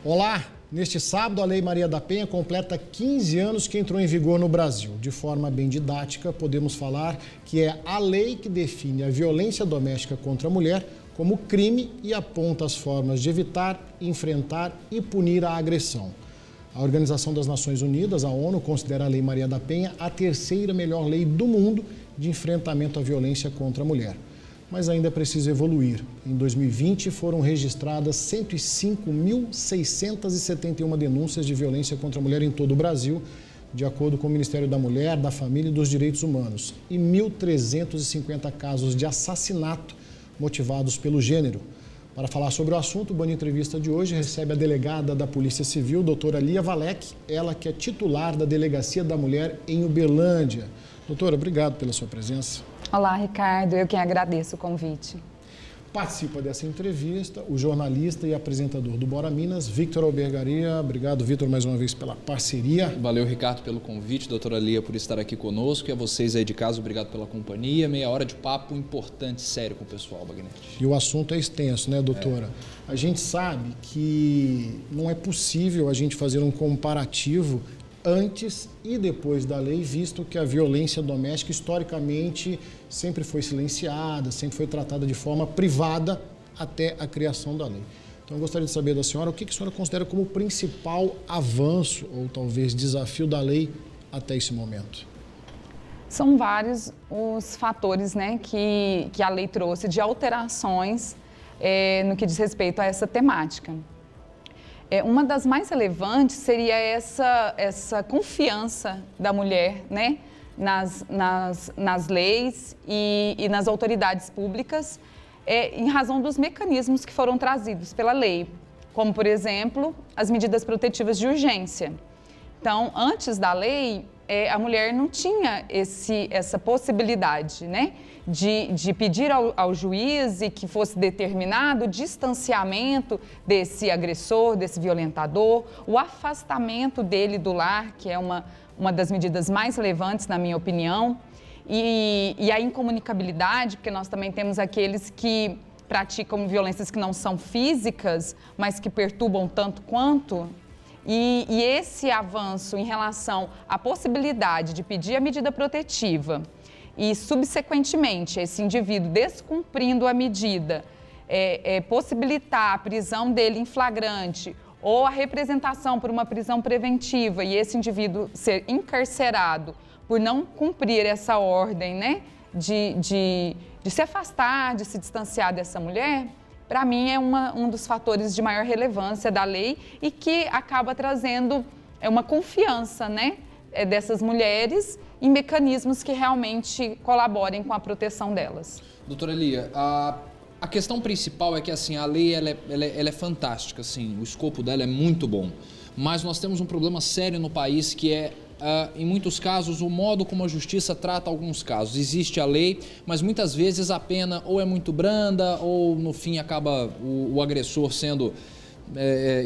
Olá! Neste sábado, a Lei Maria da Penha completa 15 anos que entrou em vigor no Brasil. De forma bem didática, podemos falar que é a lei que define a violência doméstica contra a mulher como crime e aponta as formas de evitar, enfrentar e punir a agressão. A Organização das Nações Unidas, a ONU, considera a Lei Maria da Penha a terceira melhor lei do mundo de enfrentamento à violência contra a mulher. Mas ainda é preciso evoluir. Em 2020, foram registradas 105.671 denúncias de violência contra a mulher em todo o Brasil, de acordo com o Ministério da Mulher, da Família e dos Direitos Humanos, e 1.350 casos de assassinato motivados pelo gênero. Para falar sobre o assunto, o Band Entrevista de hoje recebe a delegada da Polícia Civil, doutora Lia Valek, ela que é titular da Delegacia da Mulher em Uberlândia. Doutora, obrigado pela sua presença. Olá, Ricardo. Eu quem agradeço o convite. Participa dessa entrevista o jornalista e apresentador do Bora Minas, Victor Albergaria. Obrigado, Victor, mais uma vez pela parceria. Valeu, Ricardo, pelo convite, doutora Lia, por estar aqui conosco. E a vocês aí de casa, obrigado pela companhia. Meia hora de papo importante, sério com o pessoal, Bagnetti. E o assunto é extenso, né, doutora? A gente sabe que não é possível a gente fazer um comparativo antes e depois da lei, visto que a violência doméstica, historicamente, sempre foi silenciada, sempre foi tratada de forma privada até a criação da lei. Então, eu gostaria de saber da senhora o que a senhora considera como o principal avanço ou talvez desafio da lei até esse momento. São vários os fatores, né, que a lei trouxe de alterações no que diz respeito a essa temática. Uma das mais relevantes seria essa confiança da mulher, né, nas leis e nas autoridades públicas, em razão dos mecanismos que foram trazidos pela lei, como, por exemplo, as medidas protetivas de urgência. Então, antes da lei, a mulher não tinha essa possibilidade, né, de pedir ao juiz e que fosse determinado o distanciamento desse agressor, desse violentador, o afastamento dele do lar, que é uma das medidas mais relevantes, na minha opinião, e a incomunicabilidade, porque nós também temos aqueles que praticam violências que não são físicas, mas que perturbam tanto quanto. E esse avanço em relação à possibilidade de pedir a medida protetiva e, subsequentemente, esse indivíduo descumprindo a medida, possibilitar a prisão dele em flagrante ou a representação por uma prisão preventiva e esse indivíduo ser encarcerado por não cumprir essa ordem, né, de se afastar, de se distanciar dessa mulher, para mim é um dos fatores de maior relevância da lei e que acaba trazendo uma confiança, né, dessas mulheres em mecanismos que realmente colaborem com a proteção delas. Doutora Lia, a questão principal é que assim, a lei ela é fantástica, assim, o escopo dela é muito bom, mas nós temos um problema sério no país que é, em muitos casos, o modo como a justiça trata alguns casos. Existe a lei, mas muitas vezes a pena ou é muito branda ou no fim acaba o agressor sendo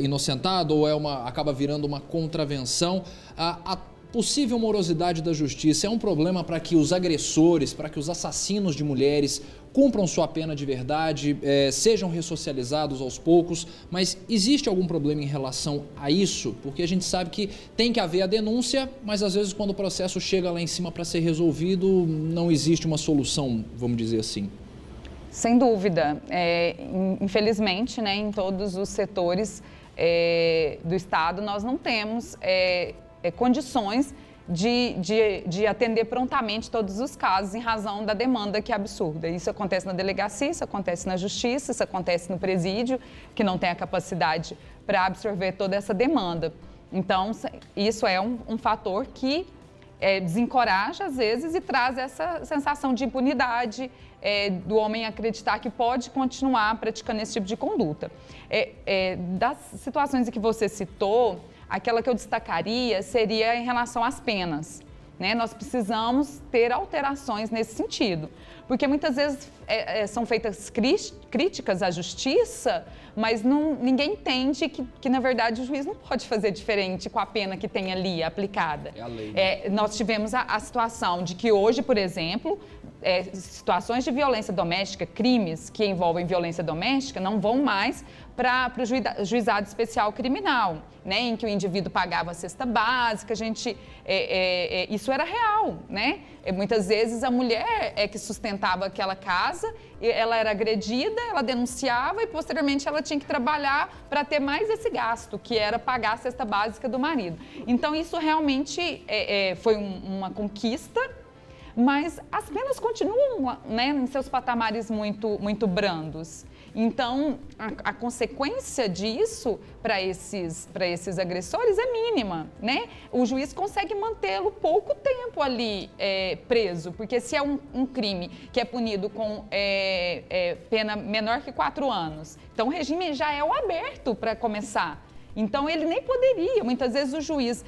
inocentado ou acaba virando uma contravenção. A possível morosidade da justiça é um problema para que os agressores, para que os assassinos de mulheres cumpram sua pena de verdade, sejam ressocializados aos poucos, mas existe algum problema em relação a isso? Porque a gente sabe que tem que haver a denúncia, mas às vezes quando o processo chega lá em cima para ser resolvido, não existe uma solução, vamos dizer assim. Sem dúvida. Infelizmente, né, em todos os setores do Estado, nós não temos condições de atender prontamente todos os casos em razão da demanda que é absurda. Isso acontece na delegacia, isso acontece na justiça, isso acontece no presídio, que não tem a capacidade para absorver toda essa demanda. Então, isso é um fator que desencoraja, às vezes, e traz essa sensação de impunidade do homem acreditar que pode continuar praticando esse tipo de conduta. Das situações em que você citou, aquela que eu destacaria seria em relação às penas, né? Nós precisamos ter alterações nesse sentido, porque muitas vezes são feitas críticas à justiça, mas ninguém entende que, na verdade, o juiz não pode fazer diferente com a pena que tem ali aplicada. É a lei, né? Nós tivemos a situação de que hoje, por exemplo, situações de violência doméstica, crimes que envolvem violência doméstica, não vão mais para o juizado especial criminal, né, em que o indivíduo pagava a cesta básica, isso era real, né? Muitas vezes a mulher é que sustentava aquela casa, ela era agredida, ela denunciava e posteriormente ela tinha que trabalhar para ter mais esse gasto, que era pagar a cesta básica do marido. Então isso realmente foi uma conquista, mas as penas continuam, né, em seus patamares muito brandos. Então, a consequência disso para esses agressores é mínima, né? O juiz consegue mantê-lo pouco tempo ali preso, porque se é um crime que é punido com pena menor que 4 anos, então o regime já é o aberto para começar. Então, ele nem poderia. Muitas vezes o juiz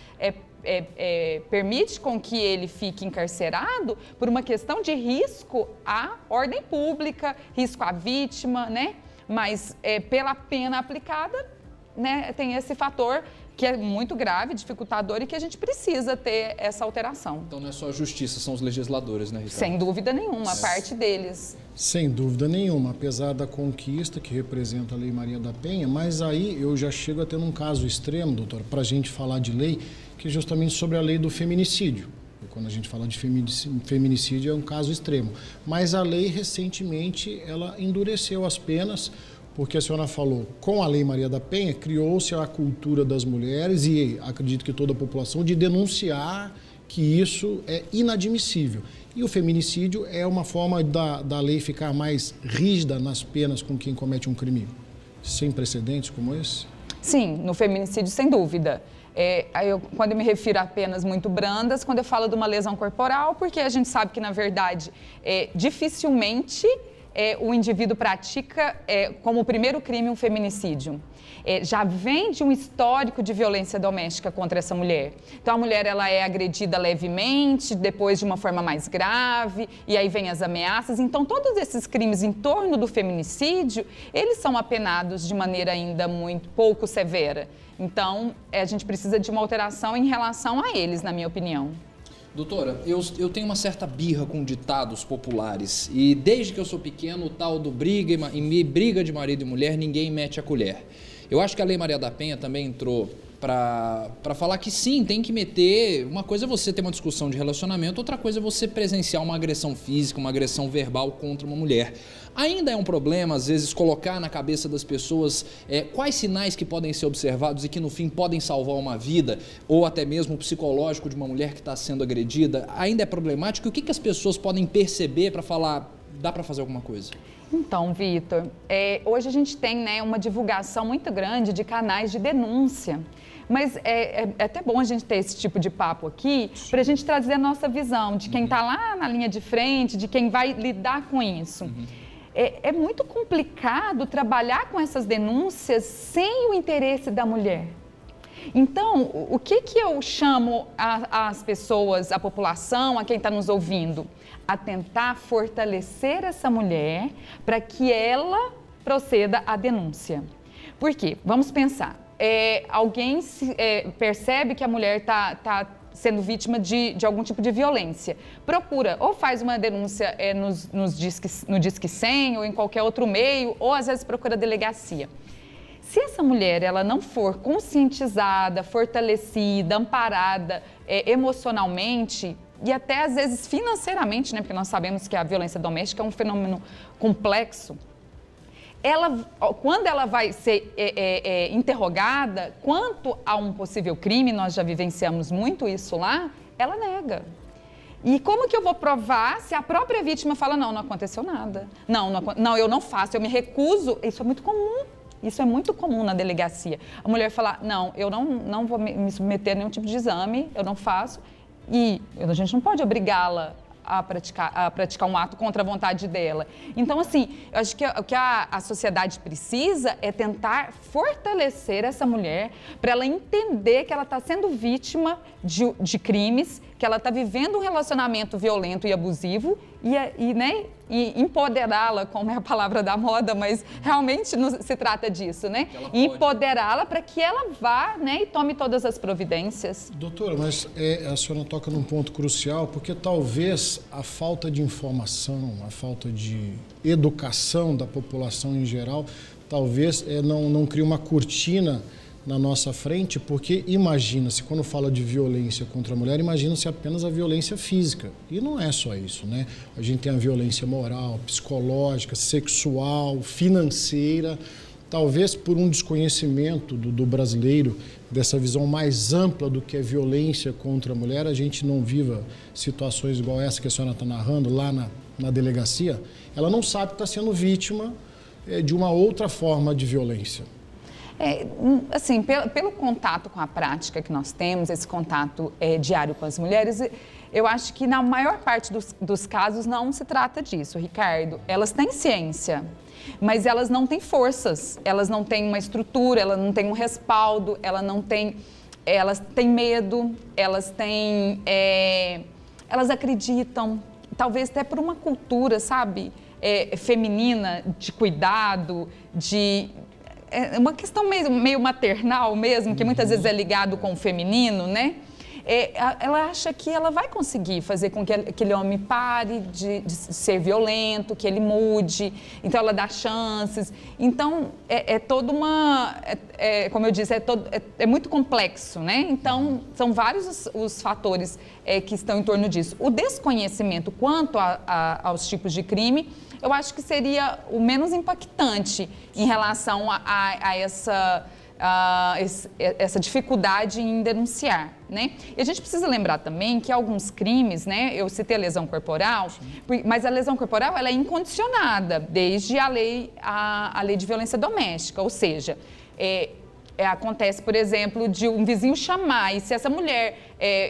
permite com que ele fique encarcerado por uma questão de risco à ordem pública, risco à vítima, né? Mas pela pena aplicada, né, tem esse fator que é muito grave, dificultador e que a gente precisa ter essa alteração. Então não é só a justiça, são os legisladores, né, Ricardo? Sem dúvida nenhuma, parte deles. Sem dúvida nenhuma, apesar da conquista que representa a Lei Maria da Penha, mas aí eu já chego a ter um caso extremo, doutor, para a gente falar de lei, que é justamente sobre a lei do feminicídio. E quando a gente fala de feminicídio é um caso extremo. Mas a lei, recentemente, ela endureceu as penas, porque a senhora falou, com a Lei Maria da Penha, criou-se a cultura das mulheres, e acredito que toda a população, de denunciar que isso é inadmissível. E o feminicídio é uma forma da lei ficar mais rígida nas penas com quem comete um crime sem precedentes como esse? Sim, no feminicídio, sem dúvida. Quando eu me refiro a penas muito brandas, quando eu falo de uma lesão corporal, porque a gente sabe que, na verdade, dificilmente o indivíduo pratica como primeiro crime um feminicídio. Já vem de um histórico de violência doméstica contra essa mulher. Então, a mulher ela é agredida levemente, depois de uma forma mais grave, e aí vem as ameaças. Então, todos esses crimes em torno do feminicídio, eles são apenados de maneira ainda muito pouco severa. Então, a gente precisa de uma alteração em relação a eles, na minha opinião. Doutora, eu tenho uma certa birra com ditados populares e desde que eu sou pequeno, o tal do briga de marido e mulher, ninguém mete a colher. Eu acho que a Lei Maria da Penha também entrou para falar que sim, tem que meter. Uma coisa é você ter uma discussão de relacionamento, outra coisa é você presenciar uma agressão física, uma agressão verbal contra uma mulher. Ainda é um problema, às vezes, colocar na cabeça das pessoas quais sinais que podem ser observados e que, no fim, podem salvar uma vida, ou até mesmo o psicológico de uma mulher que está sendo agredida. Ainda é problemático. O que as pessoas podem perceber para falar, dá para fazer alguma coisa? Então, Vitor, hoje a gente tem, né, uma divulgação muito grande de canais de denúncia. Mas é até bom a gente ter esse tipo de papo aqui, para a gente trazer a nossa visão de quem está lá na linha de frente, de quem vai lidar com isso. É muito complicado trabalhar com essas denúncias sem o interesse da mulher. Então, o que eu chamo as pessoas, a população, a quem está nos ouvindo? A tentar fortalecer essa mulher para que ela proceda à denúncia. Por quê? Vamos pensar. Alguém percebe que a mulher está sendo vítima de algum tipo de violência. Procura, ou faz uma denúncia no Disque 100 ou em qualquer outro meio, ou às vezes procura a delegacia. Se essa mulher ela não for conscientizada, fortalecida, amparada emocionalmente e até às vezes financeiramente, né, porque nós sabemos que a violência doméstica é um fenômeno complexo, quando ela vai ser interrogada quanto a um possível crime, nós já vivenciamos muito isso lá, ela nega. E como que eu vou provar se a própria vítima fala, não aconteceu nada, não, eu não faço, eu me recuso, isso é muito comum. Isso é muito comum na delegacia. A mulher falar, não, eu não vou me submeter a nenhum tipo de exame, eu não faço. E a gente não pode obrigá-la a praticar um ato contra a vontade dela. Então, assim, eu acho que o que a sociedade precisa é tentar fortalecer essa mulher para ela entender que ela está sendo vítima de crimes que ela está vivendo um relacionamento violento e abusivo e empoderá-la, como é a palavra da moda, mas realmente se trata disso, né? Empoderá-la para que ela vá, né, e tome todas as providências. Doutora, mas a senhora toca num ponto crucial, porque talvez a falta de informação, a falta de educação da população em geral, talvez não crie uma cortina na nossa frente, porque imagina-se, quando fala de violência contra a mulher, imagina-se apenas a violência física. E não é só isso, né? A gente tem a violência moral, psicológica, sexual, financeira. Talvez por um desconhecimento do brasileiro, dessa visão mais ampla do que é violência contra a mulher, a gente não viva situações igual essa que a senhora está narrando lá na delegacia. Ela não sabe que está sendo vítima de uma outra forma de violência. Assim, pelo contato com a prática que nós temos, esse contato diário com as mulheres, eu acho que na maior parte dos casos não se trata disso, Ricardo. Elas têm ciência, mas elas não têm forças, elas não têm uma estrutura, elas não têm um respaldo, elas têm medo, elas acreditam, talvez até por uma cultura, sabe, feminina, de cuidado, é uma questão meio maternal mesmo, que muitas vezes é ligado com o feminino, né? Ela acha que ela vai conseguir fazer com que aquele homem pare de ser violento, que ele mude, então ela dá chances. Então, toda uma... como eu disse, é muito complexo, né? Então, são vários os fatores que estão em torno disso. O desconhecimento quanto aos tipos de crime, eu acho que seria o menos impactante em relação a essa dificuldade em denunciar, né? E a gente precisa lembrar também que alguns crimes, né? Eu citei a lesão corporal, mas a lesão corporal ela é incondicionada desde a lei de violência doméstica, ou seja, acontece, por exemplo, de um vizinho chamar e se essa mulher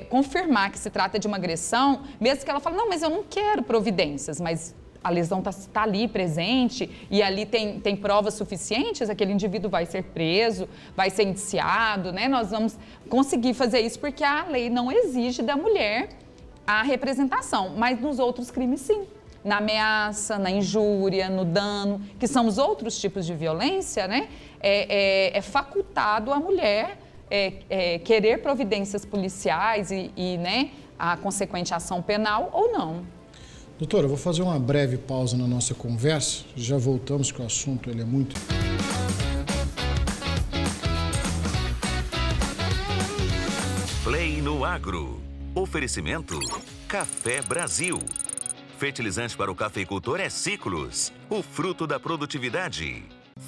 confirmar que se trata de uma agressão, mesmo que ela fale, não, mas eu não quero providências, mas a lesão está ali presente e ali tem provas suficientes, aquele indivíduo vai ser preso, vai ser indiciado, né? Nós vamos conseguir fazer isso porque a lei não exige da mulher a representação, mas nos outros crimes sim. Na ameaça, na injúria, no dano, que são os outros tipos de violência, né? É facultado a mulher querer providências policiais e né, a consequente ação penal ou não. Doutora, eu vou fazer uma breve pausa na nossa conversa. Já voltamos, que o assunto é muito... Play no Agro. Oferecimento Café Brasil. Fertilizante para o cafeicultor é Ciclos, o fruto da produtividade.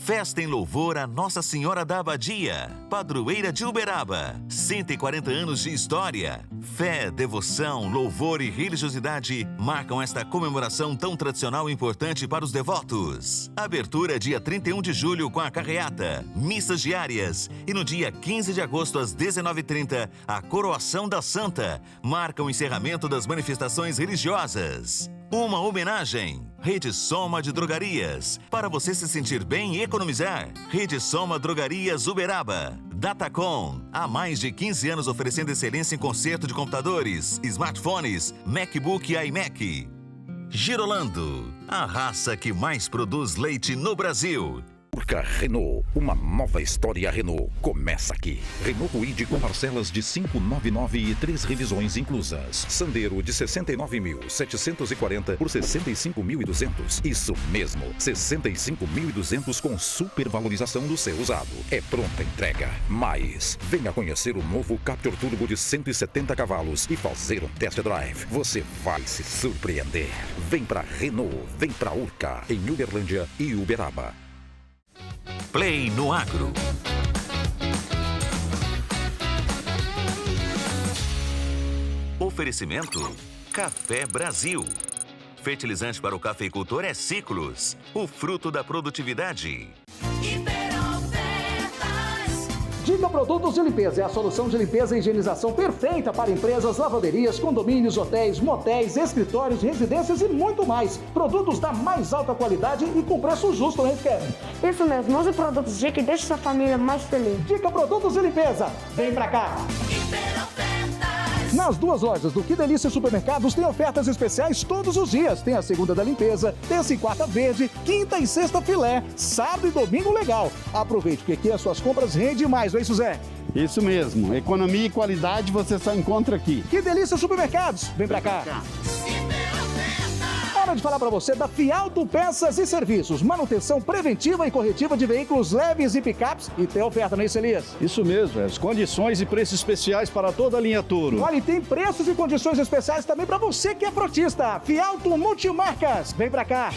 Festa em louvor a Nossa Senhora da Abadia, padroeira de Uberaba. 140 anos de história. Fé, devoção, louvor e religiosidade marcam esta comemoração tão tradicional e importante para os devotos. Abertura dia 31 de julho com a carreata, missas diárias e no dia 15 de agosto às 19h30, a coroação da Santa marca o encerramento das manifestações religiosas. Uma homenagem. Rede Soma de Drogarias. Para você se sentir bem e economizar. Rede Soma Drogarias Uberaba. Datacom. Há mais de 15 anos oferecendo excelência em conserto de computadores, smartphones, MacBook e iMac. Girolando. A raça que mais produz leite no Brasil. Urca Renault, uma nova história Renault começa aqui. Renault Kwid com parcelas de 599 e 3 revisões inclusas. Sandero de 69.740 por 65.200. Isso mesmo, 65.200 com supervalorização do seu usado. É pronta entrega. Mas venha conhecer o novo Captur Turbo de 170 cavalos e fazer um test drive. Você vai se surpreender. Vem pra Renault, vem pra Urca, em Uberlândia e Uberaba. Play no Agro. Oferecimento Café Brasil. Fertilizante para o cafeicultor é Ciclos, o fruto da produtividade. Diga Produtos de Limpeza é a solução de limpeza e higienização perfeita para empresas, lavanderias, condomínios, hotéis, motéis, escritórios, residências e muito mais. Produtos da mais alta qualidade e com preço justo, hein, Kevin? Isso mesmo, use produtos Dica e deixe sua família mais feliz. Dica Produtos de Limpeza, vem pra cá! Nas duas lojas do Que Delícia Supermercados tem ofertas especiais todos os dias. Tem a segunda da limpeza, terça e quarta verde, quinta e sexta filé, sábado e domingo legal. Aproveite, porque aqui as suas compras rendem mais, não é isso, Zé? Isso mesmo. Economia e qualidade você só encontra aqui. Que Delícia Supermercados. Vem pra cá. Hora de falar para você da Fialto Peças e Serviços. Manutenção preventiva e corretiva de veículos leves e picapes. E tem oferta, não é isso, Elias? Isso mesmo, as condições e preços especiais para toda a linha Toro. Olha, e tem preços e condições especiais também para você que é frotista. Fialto Multimarcas. Vem pra cá.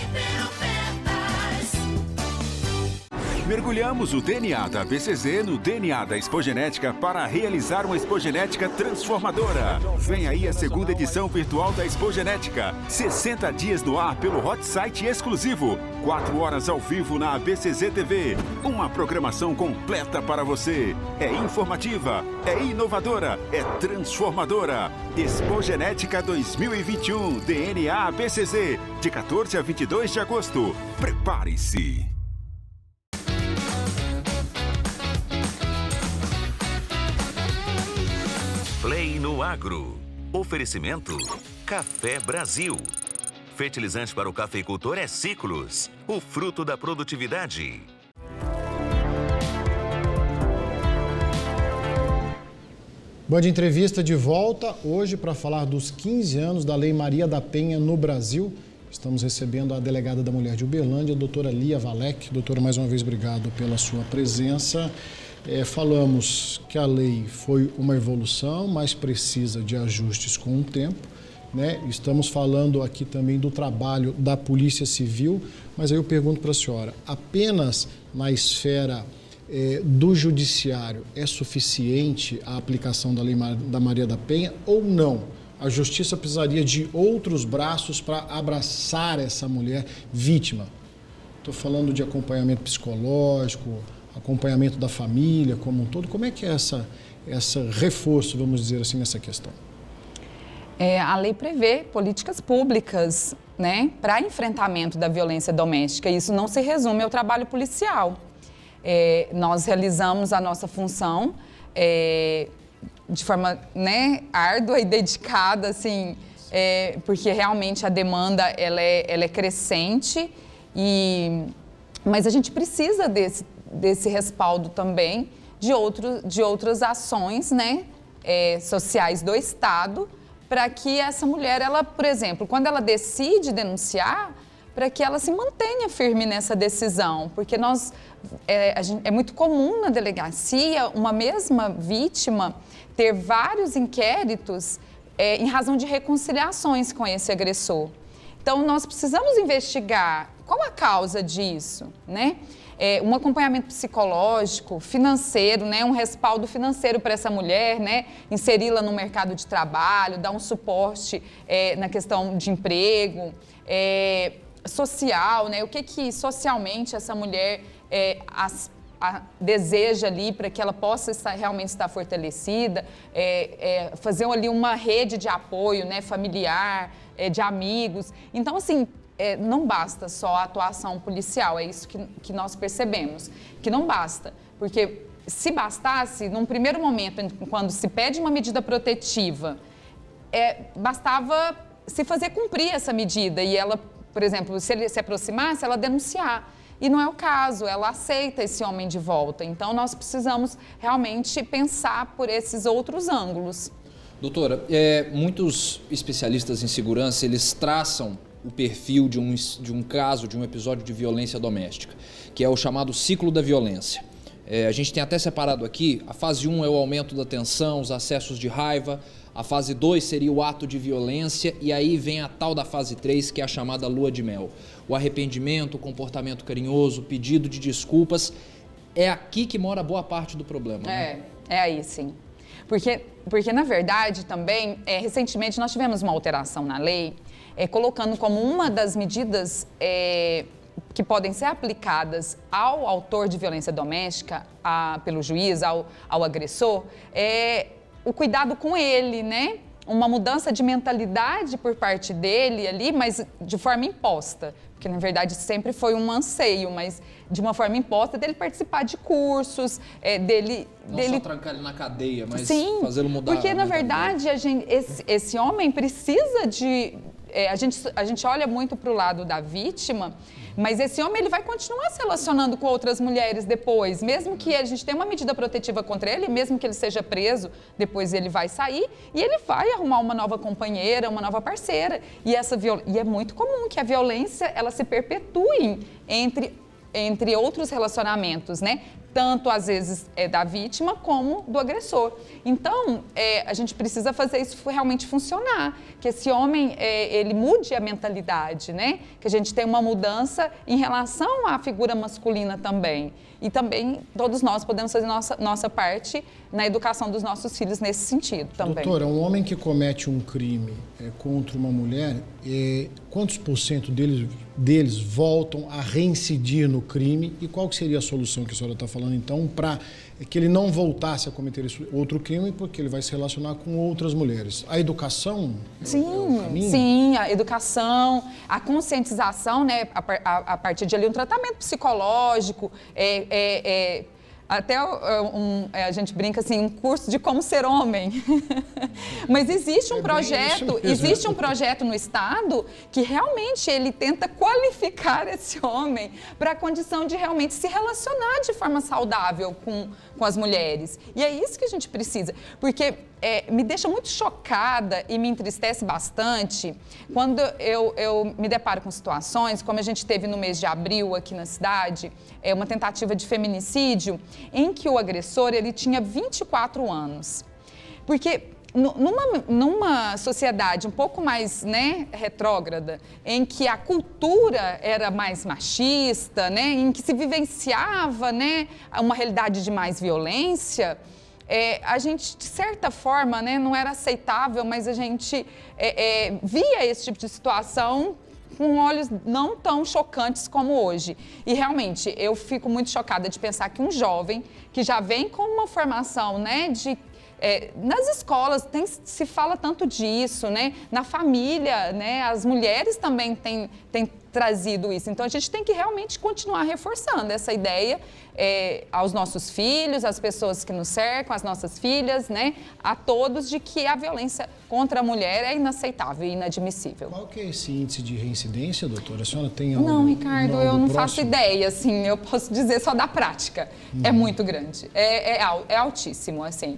Mergulhamos o DNA da BCZ no DNA da Expogenética para realizar uma Expogenética transformadora. Vem aí a segunda edição virtual da Expogenética. 60 dias no ar pelo hot site exclusivo. 4 horas ao vivo na BCZ TV. Uma programação completa para você. É informativa, é inovadora, é transformadora. Expogenética 2021, DNA BCZ. De 14 a 22 de agosto. Prepare-se. Play no Agro. Oferecimento Café Brasil. Fertilizante para o cafeicultor é Ciclos, o fruto da produtividade. Band Entrevista de volta hoje para falar dos 15 anos da Lei Maria da Penha no Brasil. Estamos recebendo a delegada da Mulher de Uberlândia, a doutora Lia Valek. Doutora, mais uma vez, obrigado pela sua presença. Falamos que a lei foi uma evolução, mas precisa de ajustes com o tempo, né? Estamos falando aqui também do trabalho da Polícia Civil, mas aí eu pergunto para a senhora, apenas na esfera do Judiciário é suficiente a aplicação da Lei da Maria da Penha ou não? A Justiça precisaria de outros braços para abraçar essa mulher vítima? Estou falando de acompanhamento psicológico, acompanhamento da família como um todo. Como é que é essa reforço, vamos dizer assim, nessa questão? A lei prevê políticas públicas, né, para enfrentamento da violência doméstica. Isso não se resume ao trabalho policial. Nós realizamos a nossa função de forma, né, árdua e dedicada, assim, porque realmente a demanda ela é crescente, mas a gente precisa desse respaldo também de outras ações, né, sociais do Estado, para que essa mulher, ela, por exemplo, quando ela decide denunciar, para que ela se mantenha firme nessa decisão, porque é muito comum na delegacia uma mesma vítima ter vários inquéritos em razão de reconciliações com esse agressor. Então, nós precisamos investigar qual a causa disso, né? Um acompanhamento psicológico, financeiro, né? Um respaldo financeiro para essa mulher, né? Inseri-la no mercado de trabalho, dar um suporte na questão de emprego, social, né? O que socialmente essa mulher deseja ali para que ela possa realmente estar fortalecida, fazer ali uma rede de apoio, né? Familiar, de amigos. Então, assim, não basta só a atuação policial, é isso que nós percebemos, que não basta, porque se bastasse, num primeiro momento, quando se pede uma medida protetiva, bastava se fazer cumprir essa medida e ela, por exemplo, se ele se aproximasse, ela denunciar. E não é o caso, ela aceita esse homem de volta. Então, nós precisamos realmente pensar por esses outros ângulos. Doutora, muitos especialistas em segurança, eles traçam o perfil de um caso, de um episódio de violência doméstica, que é o chamado ciclo da violência. A gente tem até separado aqui, a fase 1 é o aumento da tensão, os acessos de raiva, a fase 2 seria o ato de violência e aí vem a tal da fase 3, que é a chamada lua de mel. O arrependimento, o comportamento carinhoso, o pedido de desculpas, é aqui que mora boa parte do problema, né? É aí sim. Porque na verdade também, recentemente nós tivemos uma alteração na lei, colocando como uma das medidas que podem ser aplicadas ao autor de violência doméstica, pelo juiz, ao agressor, o cuidado com ele, né? uma mudança de mentalidade por parte dele ali, mas de forma imposta. Porque, na verdade, sempre foi um anseio, mas de uma forma imposta dele participar de cursos, Não só trancar ele na cadeia, mas sim, fazê-lo mudar. Porque, na verdade, esse homem precisa de... a gente olha muito para o lado da vítima, mas esse homem ele vai continuar se relacionando com outras mulheres depois, mesmo que a gente tenha uma medida protetiva contra ele, mesmo que ele seja preso, depois ele vai sair e ele vai arrumar uma nova companheira, uma nova parceira. E é muito comum que a violência ela se perpetue entre outros relacionamentos, né? Tanto, às vezes, da vítima como do agressor. Então, a gente precisa fazer isso realmente funcionar, que esse homem, ele mude a mentalidade, né? Que a gente tenha uma mudança em relação à figura masculina também. E também, todos nós podemos fazer nossa parte na educação dos nossos filhos nesse sentido também. Doutora, um homem que comete um crime contra uma mulher, quantos % deles voltam a reincidir no crime? E qual que seria a solução que a senhora está falando, então, para que ele não voltasse a cometer esse outro crime, porque ele vai se relacionar com outras mulheres? A educação é o caminho? Sim, a educação, a conscientização, né, a partir de ali um tratamento psicológico, até a gente brinca assim, um curso de como ser homem. Mas existe um projeto no Estado que realmente ele tenta qualificar esse homem para a condição de realmente se relacionar de forma saudável com as mulheres. E é isso que a gente precisa, porque me deixa muito chocada e me entristece bastante quando eu me deparo com situações, como a gente teve no mês de abril aqui na cidade, uma tentativa de feminicídio, em que o agressor ele tinha 24 anos. Porque numa sociedade um pouco mais, né, retrógrada, em que a cultura era mais machista, né, em que se vivenciava, né, uma realidade de mais violência, a gente, de certa forma, né, não era aceitável, mas a gente via esse tipo de situação com olhos não tão chocantes como hoje. E realmente, eu fico muito chocada de pensar que um jovem que já vem com uma formação, né, nas escolas se fala tanto disso, né? Na família, né? As mulheres também têm trazido isso. Então, a gente tem que realmente continuar reforçando essa ideia aos nossos filhos, às pessoas que nos cercam, às nossas filhas, né? A todos, de que a violência contra a mulher é inaceitável e inadmissível. Qual que é esse índice de reincidência, doutora? A senhora tem algo? Não, Ricardo, eu não faço ideia, assim, eu posso dizer só da prática. É muito grande, é altíssimo, assim.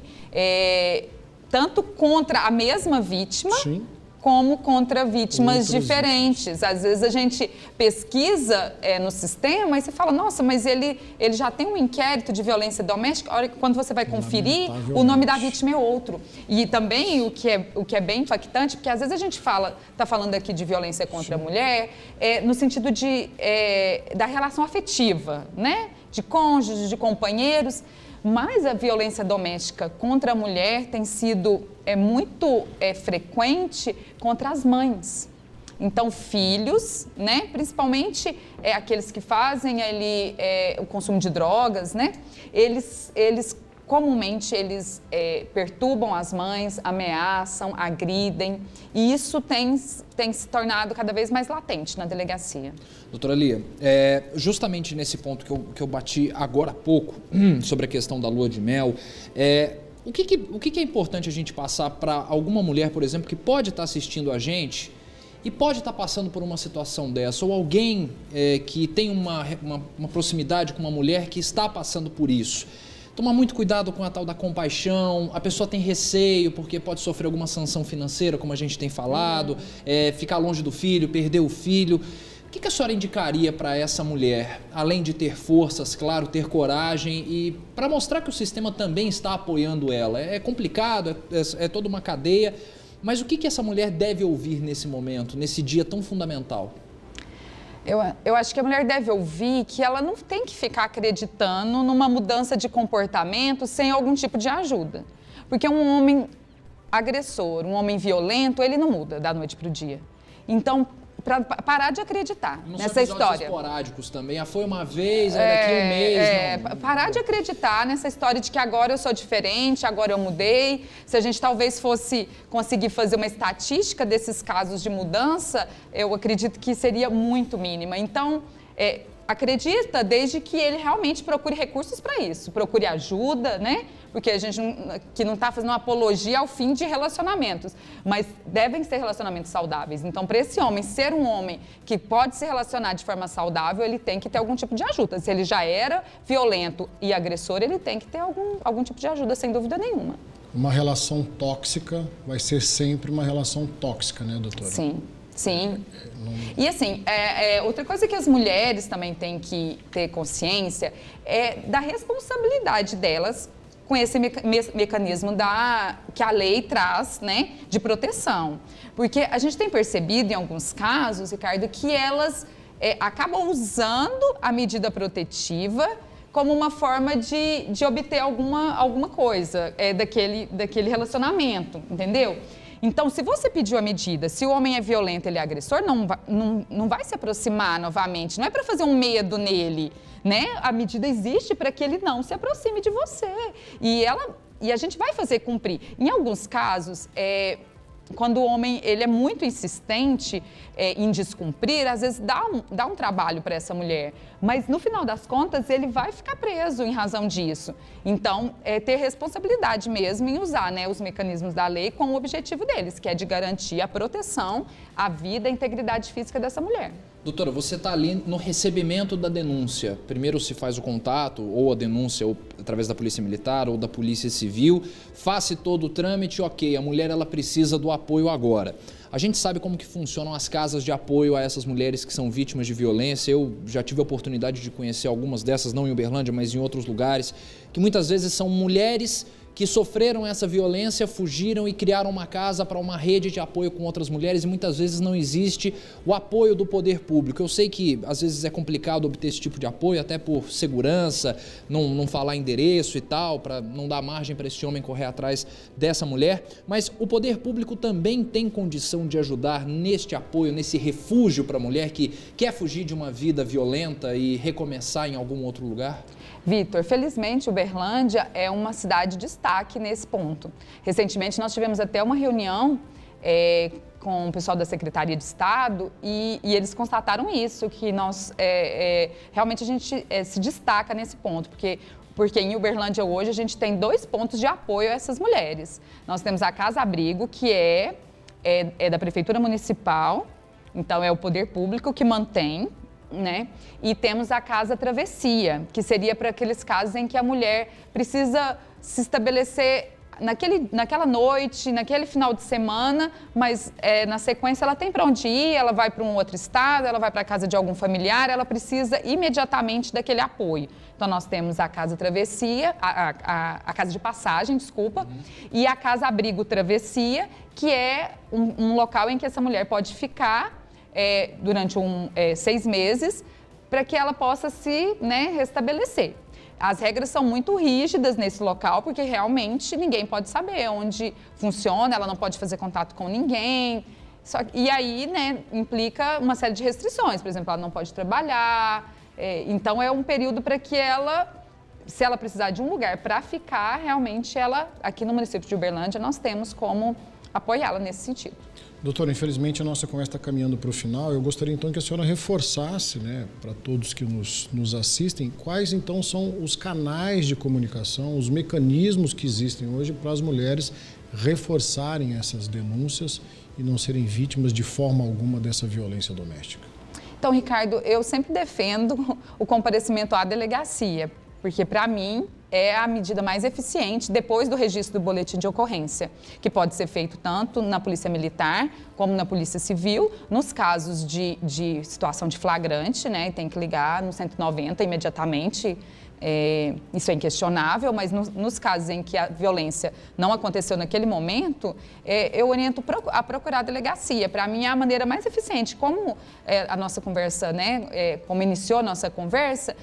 Tanto contra a mesma vítima, sim, como contra vítimas diferentes. Às vezes a gente pesquisa no sistema e você fala, nossa, mas ele já tem um inquérito de violência doméstica. Olha, quando você vai conferir, o nome da vítima é outro. E também o que é bem impactante, porque às vezes a gente está falando aqui de violência contra a mulher, no sentido da relação afetiva, né? De cônjuges, de companheiros. Mas a violência doméstica contra a mulher tem sido muito frequente contra as mães. Então, filhos, né, principalmente aqueles que fazem ali o consumo de drogas, né, eles comumente perturbam as mães, ameaçam, agridem, e isso tem se tornado cada vez mais latente na delegacia. Doutora Lia, justamente nesse ponto que eu bati agora há pouco, sobre a questão da lua de mel, o que é importante a gente passar para alguma mulher, por exemplo, que pode estar assistindo a gente e pode estar passando por uma situação dessa, ou alguém que tem uma proximidade com uma mulher que está passando por isso? Tomar muito cuidado com a tal da compaixão, a pessoa tem receio porque pode sofrer alguma sanção financeira, como a gente tem falado, ficar longe do filho, perder o filho. O que a senhora indicaria para essa mulher, além de ter forças, claro, ter coragem e para mostrar que o sistema também está apoiando ela? É complicado, é toda uma cadeia, mas o que essa mulher deve ouvir nesse momento, nesse dia tão fundamental? Eu acho que a mulher deve ouvir que ela não tem que ficar acreditando numa mudança de comportamento sem algum tipo de ajuda. Porque um homem agressor, um homem violento, ele não muda da noite para o dia. Então, para parar de acreditar nessa história. história. Esporádicos também. Foi uma vez, daqui um mês. Não. Parar de acreditar nessa história de que agora eu sou diferente, agora eu mudei. Se a gente talvez fosse conseguir fazer uma estatística desses casos de mudança, eu acredito que seria muito mínima. Então, acredita desde que ele realmente procure recursos para isso, procure ajuda, né? Porque a gente não está fazendo uma apologia ao fim de relacionamentos, mas devem ser relacionamentos saudáveis. Então, para esse homem ser um homem que pode se relacionar de forma saudável, ele tem que ter algum tipo de ajuda. Se ele já era violento e agressor, ele tem que ter algum tipo de ajuda, sem dúvida nenhuma. Uma relação tóxica vai ser sempre uma relação tóxica, né, doutora? Sim. Sim. E assim, outra coisa que as mulheres também têm que ter consciência é da responsabilidade delas com esse mecanismo que a lei traz, né, de proteção. Porque a gente tem percebido em alguns casos, Ricardo, que elas acabam usando a medida protetiva como uma forma de obter alguma coisa daquele relacionamento, entendeu? Então, se você pediu a medida, se o homem é violento, ele é agressor, não vai se aproximar novamente. Não é para fazer um medo nele, né? A medida existe para que ele não se aproxime de você. E a gente vai fazer cumprir. Em alguns casos, quando o homem ele é muito insistente em descumprir, às vezes dá um trabalho para essa mulher. Mas, no final das contas, ele vai ficar preso em razão disso. Então, ter responsabilidade mesmo em usar, né, os mecanismos da lei com o objetivo deles, que é de garantir a proteção, a vida, a integridade física dessa mulher. Doutora, você está ali no recebimento da denúncia. Primeiro se faz o contato, ou a denúncia, ou através da Polícia Militar, ou da Polícia Civil. Faz-se todo o trâmite, ok, a mulher ela precisa do apoio agora. A gente sabe como que funcionam as casas de apoio a essas mulheres que são vítimas de violência. Eu já tive a oportunidade de conhecer algumas dessas, não em Uberlândia, mas em outros lugares, que muitas vezes são mulheres que sofreram essa violência, fugiram e criaram uma casa para uma rede de apoio com outras mulheres e muitas vezes não existe o apoio do poder público. Eu sei que às vezes é complicado obter esse tipo de apoio, até por segurança, não falar endereço e tal, para não dar margem para esse homem correr atrás dessa mulher, mas o poder público também tem condição de ajudar neste apoio, nesse refúgio para a mulher que quer fugir de uma vida violenta e recomeçar em algum outro lugar? Vitor, felizmente Uberlândia é uma cidade de destaque nesse ponto. Recentemente nós tivemos até uma reunião com o pessoal da Secretaria de Estado e eles constataram isso, que nós realmente a gente se destaca nesse ponto, porque em Uberlândia hoje a gente tem 2 pontos de apoio a essas mulheres. Nós temos a Casa Abrigo, que é da Prefeitura Municipal, então é o poder público que mantém, né? E temos a Casa Travessia, que seria para aqueles casos em que a mulher precisa se estabelecer naquela noite, naquele final de semana, mas na sequência ela tem para onde ir, ela vai para um outro estado, ela vai para a casa de algum familiar, ela precisa imediatamente daquele apoio. Então nós temos a Casa Travessia, a Casa de Passagem, desculpa, e a Casa Abrigo Travessia, que é um local em que essa mulher pode ficar durante 6 meses, para que ela possa se restabelecer. As regras são muito rígidas nesse local, porque realmente ninguém pode saber onde funciona, ela não pode fazer contato com ninguém. E aí, implica uma série de restrições, por exemplo, ela não pode trabalhar. Então, é um período para que ela, se ela precisar de um lugar para ficar, realmente aqui no município de Uberlândia, nós temos como apoiá-la nesse sentido. Doutora, infelizmente a nossa conversa está caminhando para o final. Eu gostaria então que a senhora reforçasse, para todos que nos assistem, quais então são os canais de comunicação, os mecanismos que existem hoje para as mulheres reforçarem essas denúncias e não serem vítimas de forma alguma dessa violência doméstica. Então, Ricardo, eu sempre defendo o comparecimento à delegacia, porque para mim é a medida mais eficiente depois do registro do boletim de ocorrência, que pode ser feito tanto na Polícia Militar como na Polícia Civil. Nos casos de situação de flagrante, tem que ligar no 190 imediatamente. Isso é inquestionável, mas nos casos em que a violência não aconteceu naquele momento, eu oriento a procurar a delegacia. Para mim, é a maneira mais eficiente. Como a nossa conversa, como iniciou a nossa conversa,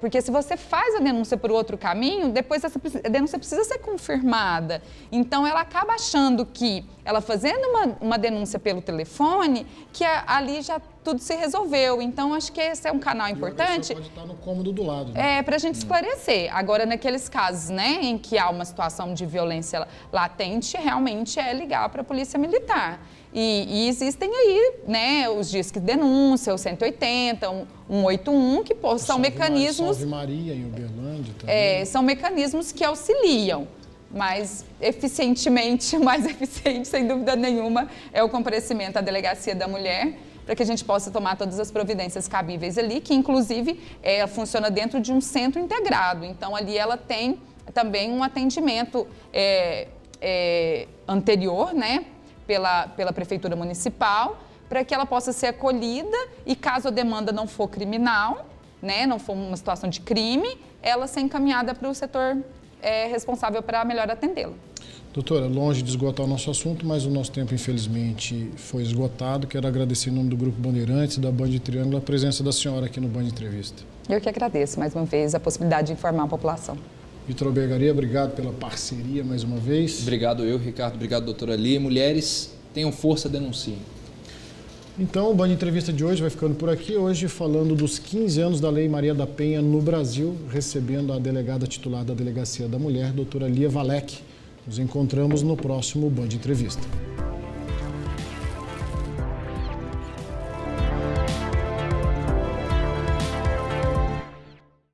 porque se você faz a denúncia por outro caminho, depois essa denúncia precisa ser confirmada. Então, ela acaba achando que ela fazendo uma uma denúncia pelo telefone, que ali já tudo se resolveu. Então, acho que esse é um canal importante. Pode estar no cômodo do lado. Né? Para a gente esclarecer. Agora, naqueles casos, né, em que há uma situação de violência latente, realmente é ligar para a Polícia Militar. E existem aí, né, os disques de denúncia, o 180, 181, que são mecanismos... Salve Maria em Uberlândia também. São mecanismos que auxiliam. Mas eficientemente, o mais eficiente, sem dúvida nenhuma, é o comparecimento à Delegacia da Mulher, para que a gente possa tomar todas as providências cabíveis ali, que inclusive funciona dentro de um centro integrado. Então, ali ela tem também um atendimento anterior, né, pela Prefeitura Municipal, para que ela possa ser acolhida e, caso a demanda não for criminal, né, não for uma situação de crime, ela ser encaminhada para o setor responsável para melhor atendê-la. Doutora, longe de esgotar o nosso assunto, mas o nosso tempo, infelizmente, foi esgotado. Quero agradecer em nome do Grupo Bandeirantes e da Band Triângulo a presença da senhora aqui no Band Entrevista. Eu que agradeço, mais uma vez, a possibilidade de informar a população. Vitor Albergaria, obrigado pela parceria mais uma vez. Obrigado eu, Ricardo. Obrigado, doutora Lia. Mulheres, tenham força, denunciem. Então, o Band Entrevista de hoje vai ficando por aqui. Hoje falando dos 15 anos da Lei Maria da Penha no Brasil, recebendo a delegada titular da Delegacia da Mulher, doutora Lia Valek. Nos encontramos no próximo Band Entrevista.